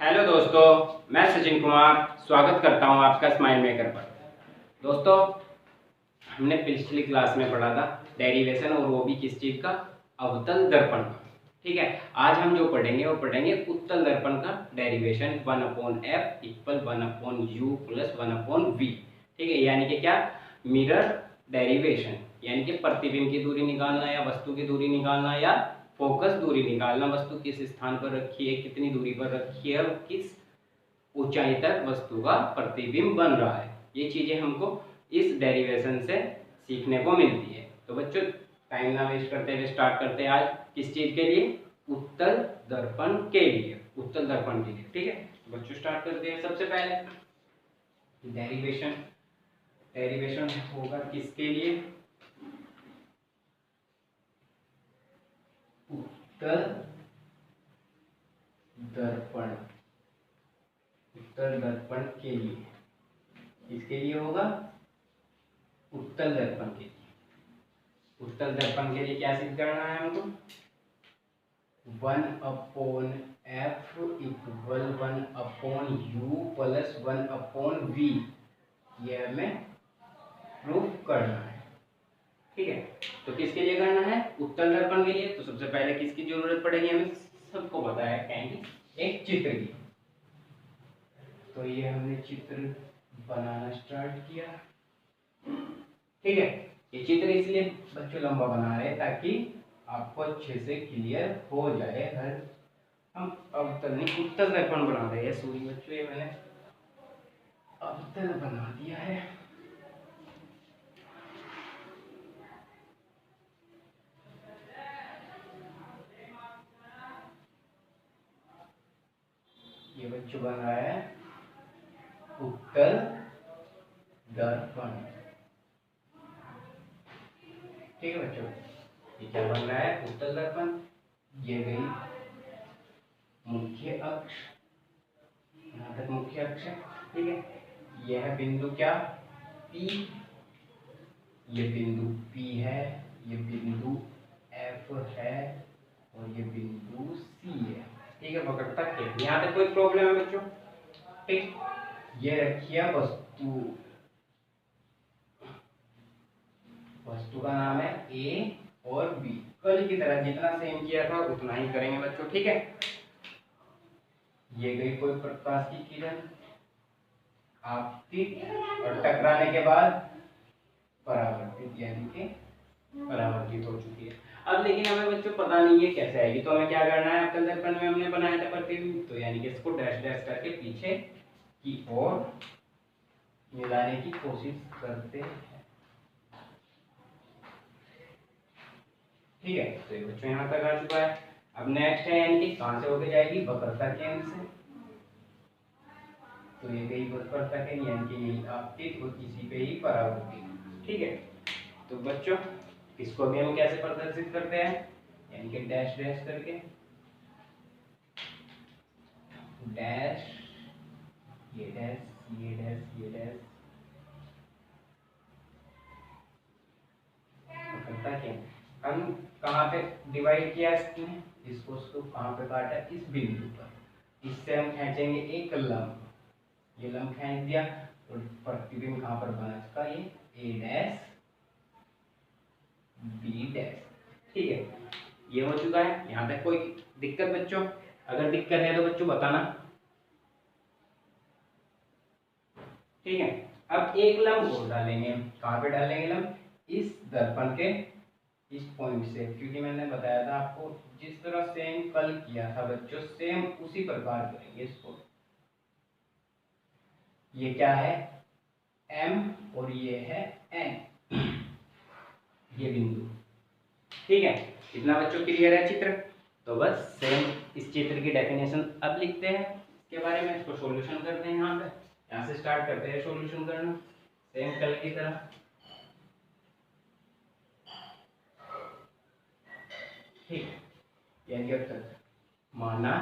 Hello दोस्तों, मैं सचिन कुमार स्वागत करता हूं आपका स्माइल मेकर पर। दोस्तों, हमने पिछली क्लास में पढ़ा था डेरिवेशन, और वो भी किस चीज़ का, अवतल दर्पण का। ठीक है, आज हम जो पढ़ेंगे वो पढ़ेंगे उत्तल दर्पण का derivation 1/f equal 1/u plus 1/v। ठीक है, यानी कि क्या, मिरर डेरिवेशन, यानी कि प्रतिबिंब की दूरी निकालना या वस्तु की दूरी निकालना या फोकस दूरी निकालना, वस्तु किस स्थान पर रखी है, कितनी दूरी पर रखी है और किस ऊंचाई तक वस्तु का प्रतिबिंब बन रहा है, ये चीजें हमको इस डेरिवेशन से सीखने को मिलती है। तो बच्चों, टाइम ना वेस्ट करते हुए स्टार्ट करते हैं आज किस चीज के लिए, उत्तल दर्पण के लिए, उत्तल दर्पण के लिए। ठीक है बच्चों, स्टार्ट करते हैं। सबसे पहले डेरिवेशन डेरिवेशन होगा किसके लिए, उत्तल दर्पण, उत्तल दर्पण के लिए। किसके लिए होगा, उत्तल दर्पण के लिए। उत्तल दर्पण के लिए क्या सिद्ध करना है हमको, 1/f equal 1/u plus 1/v, ये हमें प्रूफ करना है। ठीक है, तो किसके लिए करना है, उत्तल दर्पण के लिए। तो सबसे पहले किसकी जरूरत पड़ेगी, हमें सबको पता है, कहेंगे एक चित्र की। तो ये हमने चित्र बनाना स्टार्ट किया। ठीक है, ये चित्र इसलिए बच्चों लंबा बना रहे हैं ताकि आपको अच्छे से क्लियर हो जाए। हर हम अवतल नहीं, उत्तल दर्पण बना रहे हैं। सॉरी बच्चों, ये मैंने अवतल बना दिया है। ये बच्चों बन रहा है उत्तल दर्पण। ठीक है बच्चों, ये क्या बन रहा है, उत्तल दर्पण। ये गई मुख्य अक्ष, यहाँ तक मुख्य अक्ष है। ठीक है, यह बिंदु क्या, P, ये बिंदु P है, ये बिंदु F है और ये बिंदु C है। ठीक है, पकड़ तक के यहाँ तक कोई प्रॉब्लम है बच्चों। ठीक, ये रखिए वस्तु, वस्तु का नाम है A और B। कल की तरह जितना सेम किया था उतना ही करेंगे बच्चों। ठीक है, ये गई कोई प्रकाश की किरण, आपतित और टकराने के बाद परावर्तित, यानी कि परावर्तित हो चुकी है। अब लेकिन हमें बच्चों पता नहीं है कैसे आएगी, तो हमें क्या करना है, अवतल दर्पण में हमने बनाया था प्रतिबिंब, तो यानी कि इसको डैश डैश करके पीछे की ओर मिलाने की कोशिश करते हैं। ठीक है, तो ये बच्चों यहाँ तक आ चुका है। अब नेक्स्ट है, यानी कि कहाँ से होके जाएगी, वक्रता केंद्र से। तो ये गई वक्रता केंद्र, यानी कि यही आपतित और इसी पे ही परावर्तित। ठीक है, तो बच्चों इसको भी हम कैसे प्रदर्शित करते हैं, यानी कि डैश डैश करके, डैश, ये डैश, ये डैश, ये डैश, वक्रता केंद्र। हम कहाँ पे डिवाइड किया इसने, इसको कहाँ पे काटा, इस बिंदु पर। इससे हम खींचेंगे एक लंब, ये लंब खींच दिया तो प्रतिबिंब कहाँ पर बना इसका, ये ए डैश बी डैश। ठीक है, ये हो चुका है। यहाँ तक कोई दिक्कत बच्चों, अगर दिक्कत है तो बच्चों बताना। ठीक है, अब एक लंब और डालेंगे, कहाँ पे डालेंगे लंब, इस दर्पण के इस पॉइंट से, क्योंकि मैंने बताया था आपको जिस तरह सेम कल किया था बच्चों, सेम उसी प्रकार करेंगे इसको। ये क्या है, M और ये है N, ये बिंदु। ठीक है, इतना बच्चों क्लियर है चित्र। तो बस सेम इस चित्र की डेफिनेशन अब लिखते हैं इसके बारे में, इसको सॉल्यूशन करते हैं। यहाँ से स्टार्ट करते हैं सॉल्यूशन करना, सेम कल की तरह। ठीक है, यानी अब तक माना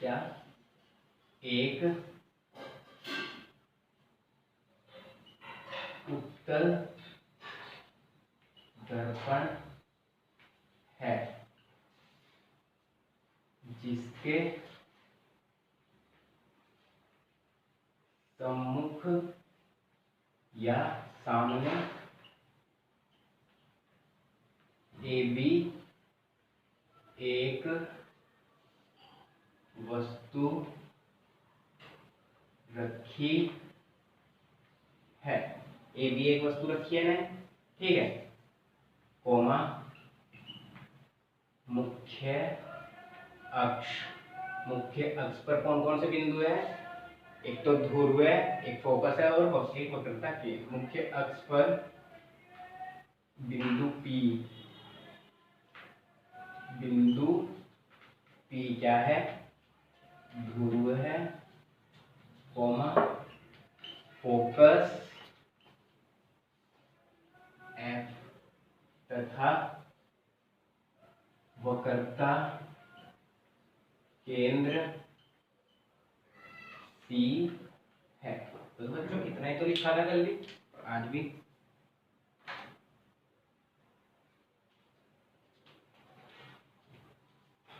क्या, एक उत्तल दर्पण है जिसके सम्मुख या सामने ए बी एक वस्तु रखी है। ए बी एक वस्तु रखी है ना, ठीक है, कोमा मुख्य अक्ष, मुख्य अक्ष पर कौन कौन से बिंदु है, एक तो ध्रुव है, एक फोकस है और एक वक्रता की। मुख्य अक्ष पर बिंदु P क्या है, ध्रुव है, कोमा फोकस F तथा वक्रता केंद्र C है। तो बच्चों इतना ही तो लिखा था कल भी, आज भी।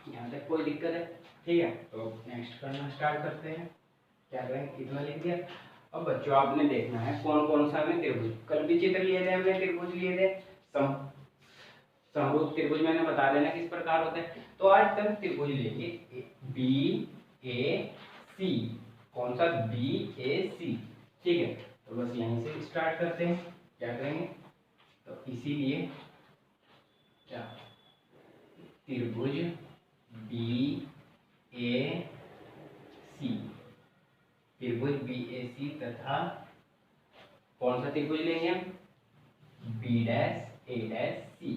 यहाँ तक कोई दिक्कत है, ठीक है। तो नेक्स्ट करना स्टार्ट करते हैं। क्या करें, कितना लिख दिया। अब बच्चों आपने देखना है कौन कौन सा हमें त्रिभुज, कल भी चित्र लिए थे हमने, त्रिभुज लिए थे। समरूप त्रिभुज मैंने बता देना किस प्रकार होते हैं। तो आज तक त्रिभुज लेंगे बी ए सी। कौन सा, बी ए सी, ठीक है। तो बस यहीं से स्टार्ट करते हैं। क्या करेंगे, तो इसीलिए क्या, त्रिभुज बी ए सी, त्रिभुज बी ए सी तथा कौन सा त्रिभुज लेंगे हम, बी डैश ए डैश सी,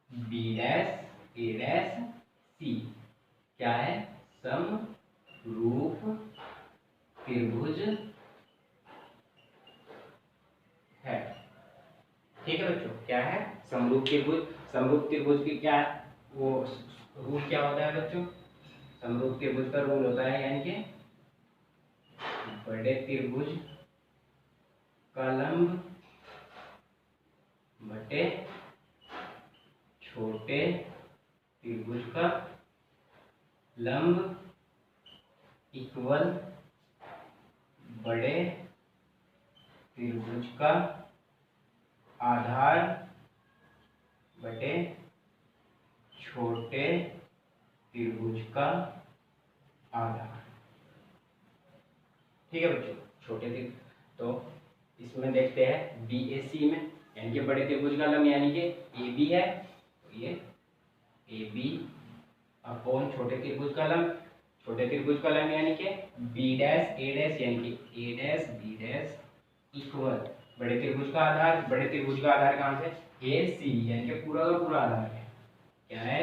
बी डैश ए डैश सी क्या है, समरूप त्रिभुज है, ठीक है बच्चों। क्या है, समरूप त्रिभुज। समरूप त्रिभुज की क्या वो रूल क्या होता है बच्चों, समरूप त्रिभुज का रूल होता है यानी कि बड़े त्रिभुज का लंब बटे छोटे त्रिभुज का लंब इक्वल बड़े त्रिभुज का आधार बटे छोटे त्रिभुज का आधार, ठीक है बच्चों। छोटे त्रिभुज, तो इसमें देखते हैं बी ए सी में, यानी कि बड़े त्रिभुज का लंब यानी कि ए बी है, तो ये ए बी अपॉन छोटे त्रिभुज का लंब, छोटे त्रिभुज का लंब यानी कि बी डैश ए डैश, यानी कि ए डैश बी डैश इक्वल बड़े त्रिभुज का आधार। बड़े त्रिभुज का आधार कहाँ से, ए सी, यानी कि पूरा का पूरा आधार है, क्या है,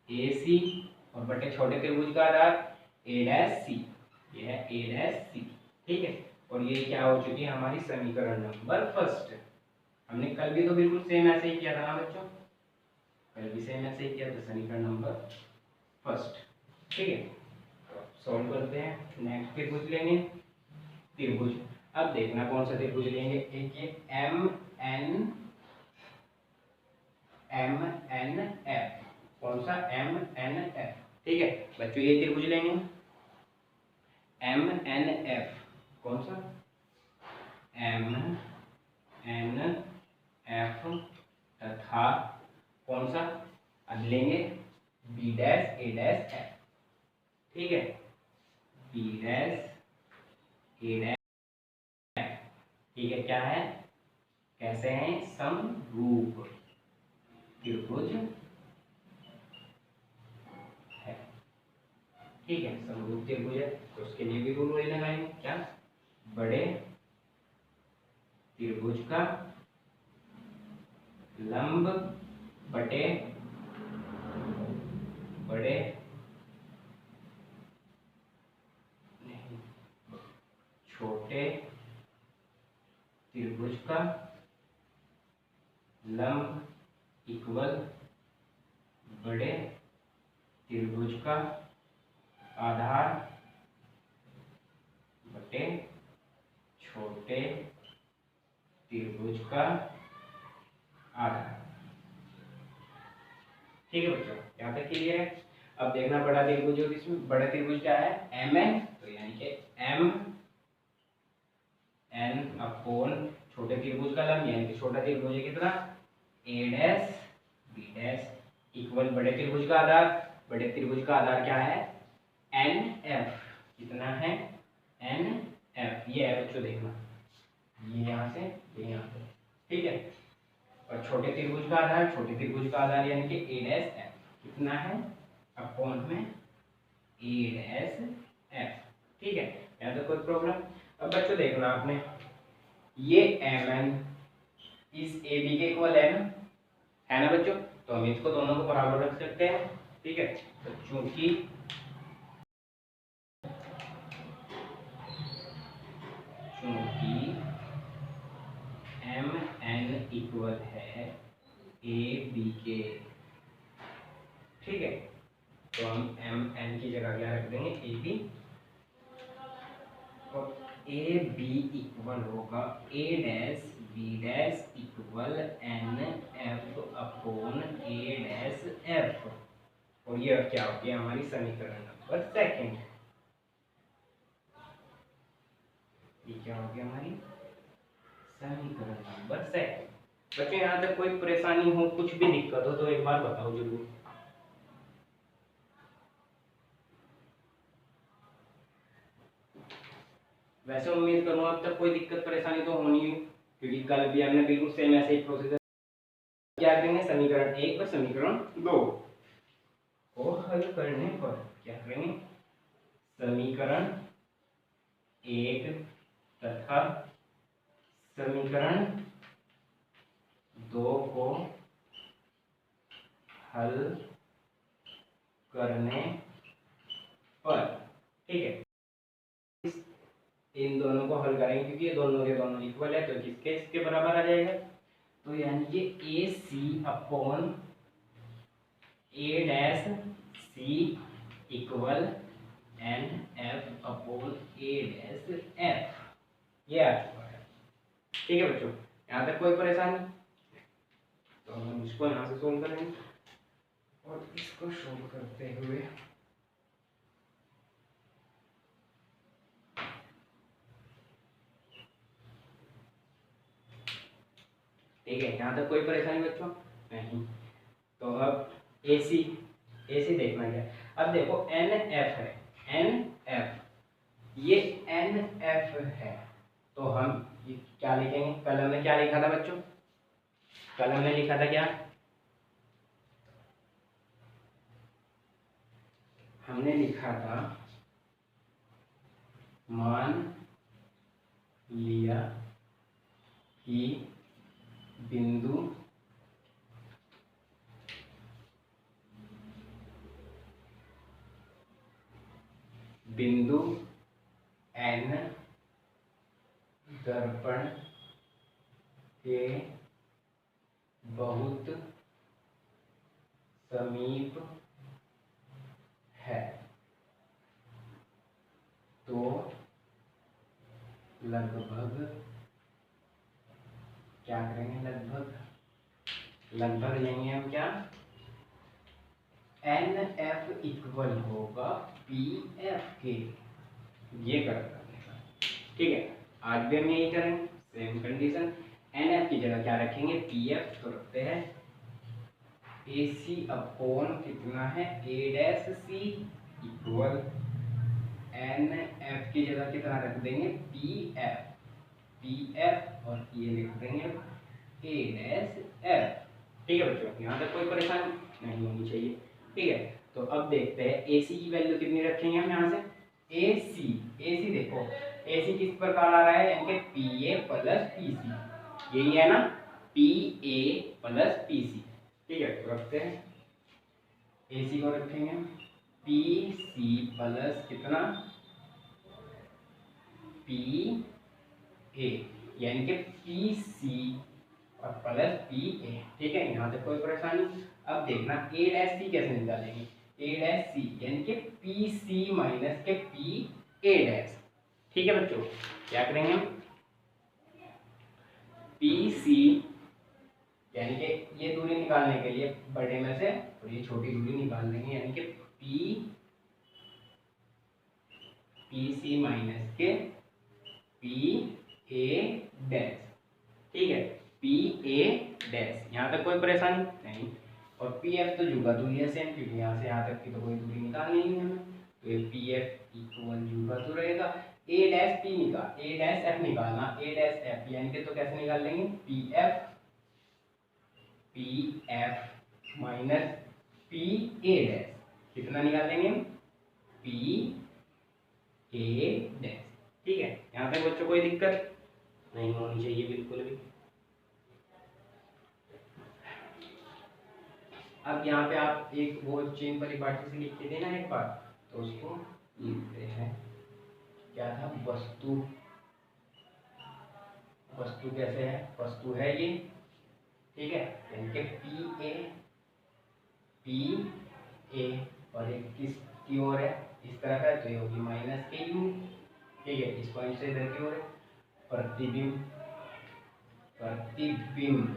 ए सी, और बटे छोटे त्रिभुज का आधार ए डैश सी, ये है ए डैश सी, ठीक है। और ये क्या हो चुकी है हमारी समीकरण नंबर फर्स्ट। हमने कल भी तो बिल्कुल सेम ऐसे ही किया था ना बच्चों, कल भी सेम ऐसे ही किया था, समीकरण नंबर फर्स्ट, ठीक है। सॉल्व करते हैं। नेक्स्ट त्रिभुज लेंगे, त्रिभुज अब देखना कौन सा त्रिभुज लेंगे, एक ये एम एन एफ, कौन सा, एम एन एफ, ठीक है बच्चों। ये त्रिभुज लेंगे एम एन एफ, कौन सा, एम एन एफ तथा कौन सा, अब लेंगे बी डैश ए डैश एफ, ठीक है, बी डैश ए डैश, ठीक है। क्या है, कैसे हैं, समरूप त्रिभुज है, ठीक है, समरूप त्रिभुज है। तो उसके लिए भी रूल वही लगाएंगे, क्या, बड़े त्रिभुज का लंब बटे बड़े नहीं छोटे त्रिभुज का लंब इक्वल बड़े त्रिभुज का आधार बटे छोटे त्रिभुज का आधार, ठीक है बच्चों। यहाँ तक क्लियर है। अब देखना बड़ा त्रिभुज हो, इसमें बड़ा त्रिभुज क्या है एम एन, तो यानी कि एम एन अपॉन छोटे त्रिभुज का लंब यानी कि छोटा त्रिभुज है कितना ए डैश बी डैश इक्वल बड़े त्रिभुज का आधार, बड़े त्रिभुज का आधार क्या है एन एफ, कितना है एन एफ, ये है बच्चों देखना, ये यहाँ से ये यहाँ से, ठीक है। और छोटे त्रिभुज का आधार, छोटे त्रिभुज का आधार यानी कि ए डैश एफ कितना है अपॉन में ए डैश एफ, ठीक है। यहाँ तो कोई प्रॉब्लम। अब बच्चों देखना आपने ये एम एन इस ए बी के इक्वल है ना बच्चों, तो हम इसको दोनों को बराबर रख सकते हैं, ठीक है। तो चूंकि एम एन इक्वल है ए बी के, ठीक है, तो हम एम एन की जगह क्या रख देंगे ए बी, और ए बी इक्वल होगा A dash B dash equal N F upon A dash F, और ये क्या हो गया हमारी समीकरण नंबर सेकंड, ये क्या हो गया हमारी समीकरण नंबर सेकंड। बच्चों यहाँ तक कोई परेशानी हो, कुछ भी दिक्कत हो तो एक बार बताओ जरूर। वैसे उम्मीद करूँगा अब तक कोई दिक्कत परेशानी तो होनी है, क्योंकि कल भी हमने बिल्कुल सेम ऐसे ही प्रोसीजर क्या करेंगे, समीकरण 1 और समीकरण 2 को हल करने पर क्या करेंगे, समीकरण 1 तथा समीकरण 2 को हल करने पर, ठीक है, इन दोनों को हल करेंगे क्योंकि ये दोनों के दोनों इक्वल है, तो किसके इसके बराबर आ जाएगा, तो यानी कि ए सी upon A dash C equal N F upon A dash F, ये आ चुका है, ठीक है बच्चों। यहाँ तक कोई परेशानी, तो हम इसको यहाँ से सोल्व करेंगे, और इसको सोल्व करते हुए ठीक है, यहाँ तक कोई परेशानी बच्चों नहीं। तो अब AC देखना क्या, अब देखो NF है, NF ये NF है, तो हम ये क्या लिखेंगे, कल हमने क्या लिखा था बच्चों, कल हमने लिखा था क्या, हमने लिखा था मान लिया कि बिंदु N दर्पण के बहुत समीप है, तो लगभग क्या करेंगे, लगभग लेंगे हम क्या, एन एफ इक्वल होगा पी एफ के, ये कर देगा, ठीक है। आज भी हम यही करेंगे, सेम कंडीशन, एन एफ की जगह क्या रखेंगे पी एफ, तो रखते हैं ए सी अपॉन कितना है ए dash C equal N F की जगह कितना रख देंगे पी एफ, और ये लिख देंगे ए डैश एफ, ठीक है बच्चों। यहाँ तक कोई परेशानी नहीं होनी चाहिए, ठीक है। तो अब देखते हैं ए सी की वैल्यू कितनी रखेंगे हम यहाँ से, ए सी देखो ए सी किस प्रकार आ रहा है, यानी कि P A plus P C, यही है ना P A plus P C, ठीक है। तो रखते हैं ए सी को रखेंगे पी सी प्लस कितना पी ए, यानी कि पी सी और प्लस पी ए, ठीक है। यहाँ तक कोई परेशानी। अब देखना ए डैश सी कैसे निकालेंगे, ए डैश सी यानी कि पी सी माइनस के पी ए डैश, ठीक है बच्चों। क्या करेंगे हम पी सी यानी कि ये दूरी निकालने के लिए बड़े में से और ये छोटी दूरी निकाल देंगे, यानी कि पी पी सी माइनस के पी ए डैश, ठीक है, पी ए डैश। यहाँ तक कोई परेशानी नहीं। और पी एफ तो जुगा दूरी है सेम, क्योंकि यहाँ से यहाँ तक की तो कोई दूरी निकालनी है हमें, तो ये पी एफ इक्वल जुगा तो रहेगा ए डैश पी निकाल, ए डैश एफ निकालना, ए डैश एफ यानी कि तो कैसे निकाल लेंगे, P F minus P A dash, कितना निकाल लेंगे, पी ए डैश, ठीक है। यहाँ तक बच्चों कोई दिक्कत नहीं होनी चाहिए बिल्कुल भी। अब यहाँ पे आप एक वो चेन परिपाटी से लिख के देना एक बार, तो उसको लिखते हैं, क्या था, वस्तु, वस्तु कैसे है, वस्तु है ये, ठीक है, यानी कि पी ए और एक किसकी ओर है, इस तरफ है, तो ये होगी माइनस के यू, ठीक है, इस पॉइंट से इधर की ओर है, प्रतिबिंब, प्रतिबिंब,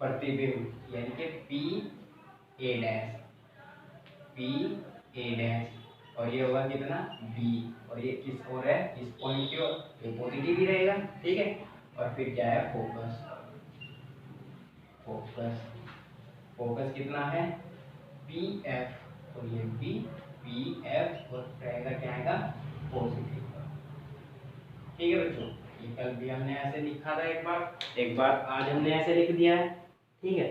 प्रतिबिंब यानी कि P A dash, P A dash, और ये होगा कितना, बी, और ये किस ओर है, इस पॉइंट की ओर, ये पॉजिटिव ही रहेगा, ठीक है। और फिर क्या है, फोकस, फोकस, फोकस कितना है, पी एफ, और ये बी, पी एफ, और रहेगा क्या आएगा, पॉजिटिव, ठीक है बच्चों। ये कल भी हमने ऐसे लिखा था एक बार आज हमने ऐसे लिख दिया है, ठीक है।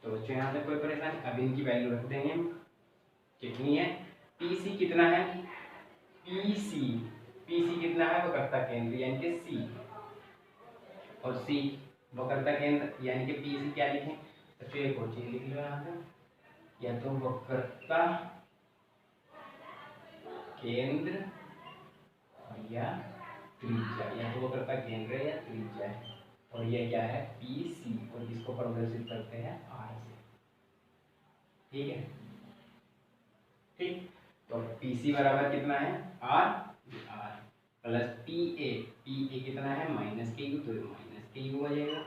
तो बच्चों यहाँ तक कोई परेशानी, अब इनकी वैल्यू रख देंगे हम, कितनी है, पीसी कितना है, पीसी, पीसी कितना है, वक्रता केंद्र यानी कि सी, और सी वक्रता केंद्र यानी कि पीसी क्या लिखें, तो फिर एक और चीज लिख लो यहाँ पे, या तो वक्रता केंद्र या त्रिज्या, या तो वक्रता केंद्र या त्रिज्या है, और ये क्या है, पी सी, और इसको प्रदर्शित करते हैं आर से, ठीक है, ठीक। तो पी सी बराबर कितना है, R, R plus P A कितना है, माइनस के यू, तो माइनस के यू हो जाएगा,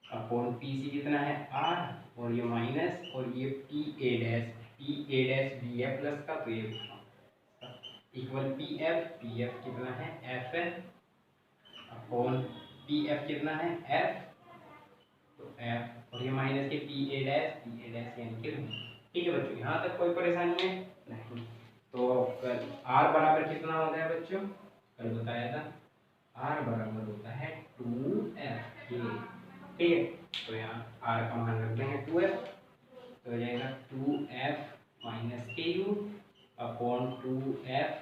अपॉन पी सी कितना है, आर, और ये माइनस, और ये पी ए डैश बी है प्लस का, तो ये इक्वल पी एफ कितना है, एफ है, अपॉन पी एफ कितना है, एफ, तो एफ, और ये माइनस के पी ए डैश यानी कि, ठीक है बच्चों। यहाँ तक कोई परेशानी है नहीं। तो आर बराबर कितना होता है बच्चों, कल बताया था, आर बराबर होता है 2f के, ठीक है। तो यहाँ आर का मान रख देंगे 2f, तो हो जाएगा 2f minus K u upon 2f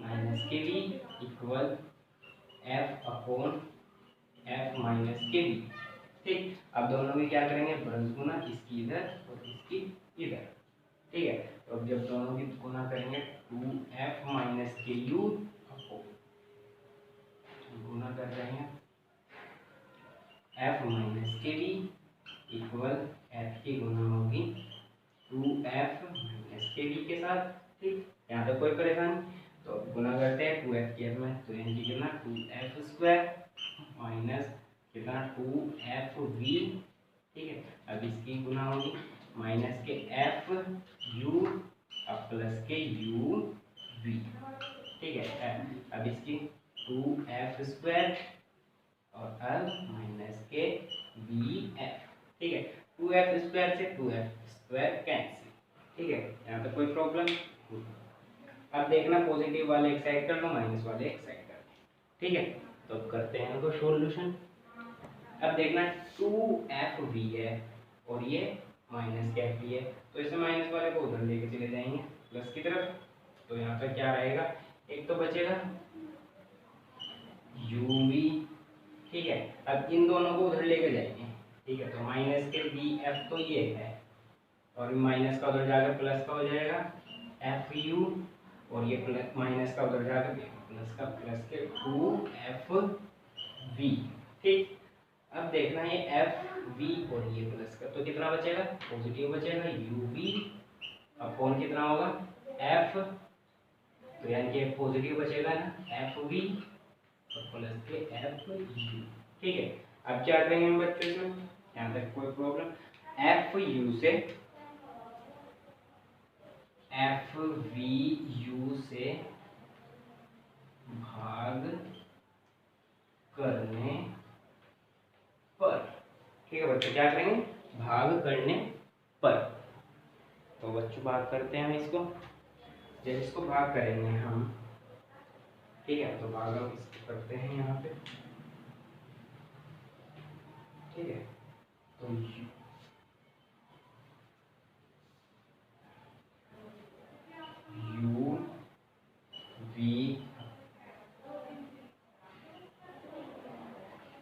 minus K B equal f upon f minus K B, ठीक। अब दोनों में क्या करेंगे, ब्रज गुना, इसकी इधर और इसकी इधर, ठीक है। तो अब जब दोनों की गुना करेंगे 2f माइनस के यू गुना कर रहे हैं f minus K B equal f की गुना होगी 2f माइनस के बी के साथ, ठीक। यहाँ पे कोई परेशानी, तो गुना करते हैं 2f की में, तो यानी कितना 2f स्क्वायर माइनस कितना 2fv, ठीक है। अब इसकी गुना होगी माइनस के f u अब प्लस के u v, ठीक है। अब इसकी 2f स्क्वायर और अब माइनस के bf, ठीक है। 2f स्क्वायर से 2f स्क्वायर कैंसिल, ठीक है। यहाँ पे कोई प्रॉब्लम। अब देखना पॉजिटिव वाले एक साइड कर लो, माइनस वाले एक साइड कर लो, ठीक है। तो अब करते हैं इनको सॉल्यूशन। अब देखना 2fv है और ये माइनस के f है, तो इसे माइनस वाले को उधर लेके चले जाएंगे प्लस की तरफ, तो यहाँ पे क्या रहेगा, एक तो बचेगा uv, ठीक है। अब इन दोनों को उधर लेके जाएंगे, ठीक है। तो माइनस के bf तो ये है, और माइनस का उधर जाकर प्लस का हो जाएगा fu, और ये प्लस माइनस का उधर जाकर प्लस का प्लस के 2fv, ठीक। अब देखना ये fv और ये प्लस का, तो कितना बचेगा, पॉजिटिव बचेगा uv अपॉन कितना होगा f, तो यानी कि पॉजिटिव बचेगा ना fv और प्लस के fu, ठीक है। अब क्या करेंगे हम बच्चों से, यहाँ तक कोई प्रॉब्लम, fu से एफ वी यू से भाग करने पर। ठीक है बच्चों, क्या करेंगे? भाग करने पर। तो बच्चों भाग करते हैं हम इसको। जब इसको भाग करेंगे हम, ठीक है, तो भाग हम इसको करते हैं यहाँ पे। ठीक है, तो u v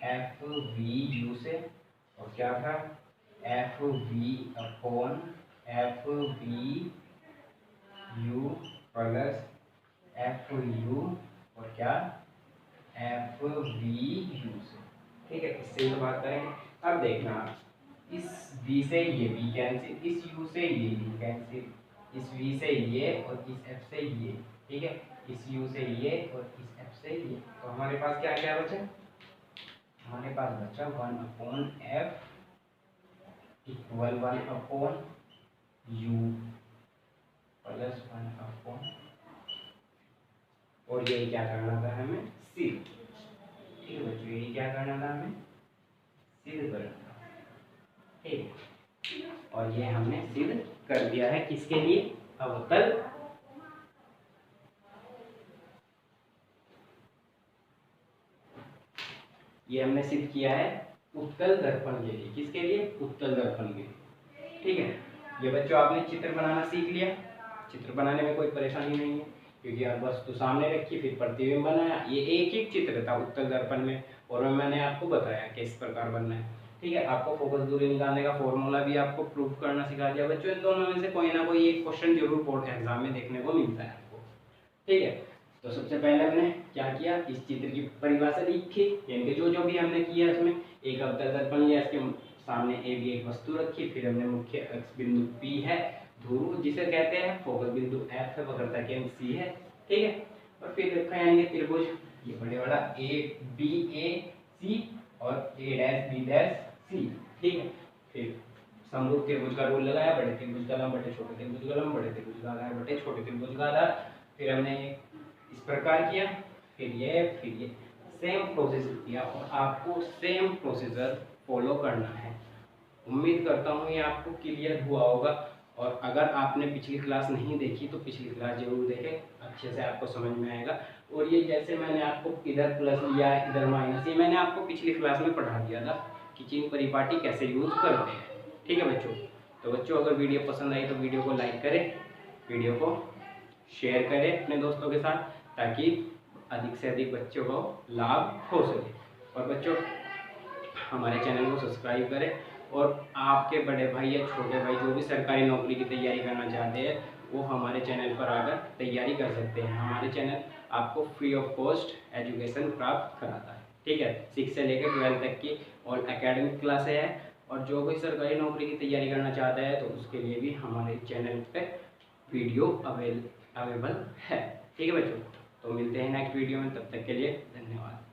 f v u से, और क्या था? F v upon f v u plus f u, और क्या? एफ वी यू से। ठीक है, इससे तो बात करेंगे। अब देखना, इस v से ये v कैंसिल, इस u से ये v कैंसिल, इस v से ये और इस f से ये। ठीक है, इस u से ये और इस f से ये। तो हमारे पास क्या क्या बचा? हमारे पास बचा 1 upon f equal 1 upon u plus 1 upon, और ये क्या करना था हमें? सिद्ध। ठीक है बच्चों, ये क्या करना था हमें? सिद्ध करना था। ठीक, और ये हमने सिद्ध कर दिया है। किसके लिए? अवतल। ये हमने सिद्ध किया है उत्तल दर्पण के लिए। किसके लिए? उत्तल दर्पण के लिए। ठीक है, ये बच्चों आपने चित्र बनाना सीख लिया। चित्र बनाने में कोई परेशानी नहीं है, क्योंकि आप वस्तु सामने रखी, फिर प्रतिबिंब बनाया। ये एक ही चित्र था उत्तल दर्पण में, और मैंने आपको बताया किस प्रकार बनना है। ठीक है, आपको फोकस दूरी निकालने का फॉर्मूला भी आपको प्रूव करना सिखा दिया बच्चों। इन दोनों में से कोई ना कोई एक क्वेश्चन जरूर बोर्ड एग्जाम में देखने को मिलता है आपको। ठीक है, तो सबसे पहले हमने क्या किया? इस चित्र की परिभाषा लिखी, यानी कि जो भी हमने किया उसमें एक अवतल दर्पण लिया, इसके सामने ए भी एक वस्तु रखी, फिर हमने मुख्य अक्ष बिंदु P है, ध्रुव जिसे कहते हैं, फोकस बिंदु F है, वक्रता केंद्र C है। ठीक है, और फिर रखा यानी त्रिभुज, ये बड़े बड़ा ABAC और A'BC। ठीक है, फिर समरूप त्रिभुज का रूल लगाया, बड़े त्रिभुज का लंब बटे छोटे त्रिभुज का लंब, बड़े त्रिभुज का आधार बटे छोटे त्रिभुज का आधार। फिर हमने इस प्रकार किया, फिर ये सेम प्रोसेसर किया, और आपको सेम प्रोसीजर फॉलो करना है। उम्मीद करता हूँ ये आपको क्लियर हुआ होगा, और अगर आपने पिछली क्लास नहीं देखी तो पिछली क्लास जरूर देखें, अच्छे से आपको समझ में आएगा। और ये जैसे मैंने आपको इधर प्लस लिया, इधर माइनस, ये मैंने आपको पिछली क्लास में पढ़ा दिया था कि चिन्ह परिपाटी कैसे यूज करते हैं। ठीक है बच्चों, तो बच्चों अगर वीडियो पसंद आई तो वीडियो को लाइक करें, वीडियो को शेयर करें अपने दोस्तों के साथ, ताकि अधिक से अधिक बच्चों को लाभ हो सके। और बच्चों हमारे चैनल को सब्सक्राइब करें, और आपके बड़े भाई या छोटे भाई जो भी सरकारी नौकरी की तैयारी करना चाहते हैं वो हमारे चैनल पर आकर तैयारी कर सकते हैं। हमारे चैनल आपको फ्री ऑफ कॉस्ट एजुकेशन प्राप्त कराता है। ठीक है, 6 से लेकर 12 तक की ऑल एकेडमिक क्लासें हैं, और जो कोई सरकारी नौकरी की तैयारी करना चाहता है तो उसके लिए भी हमारे चैनल पे वीडियो अवेलेबल है। ठीक है बच्चों, तो मिलते हैं नेक्स्ट वीडियो में, तब तक के लिए धन्यवाद।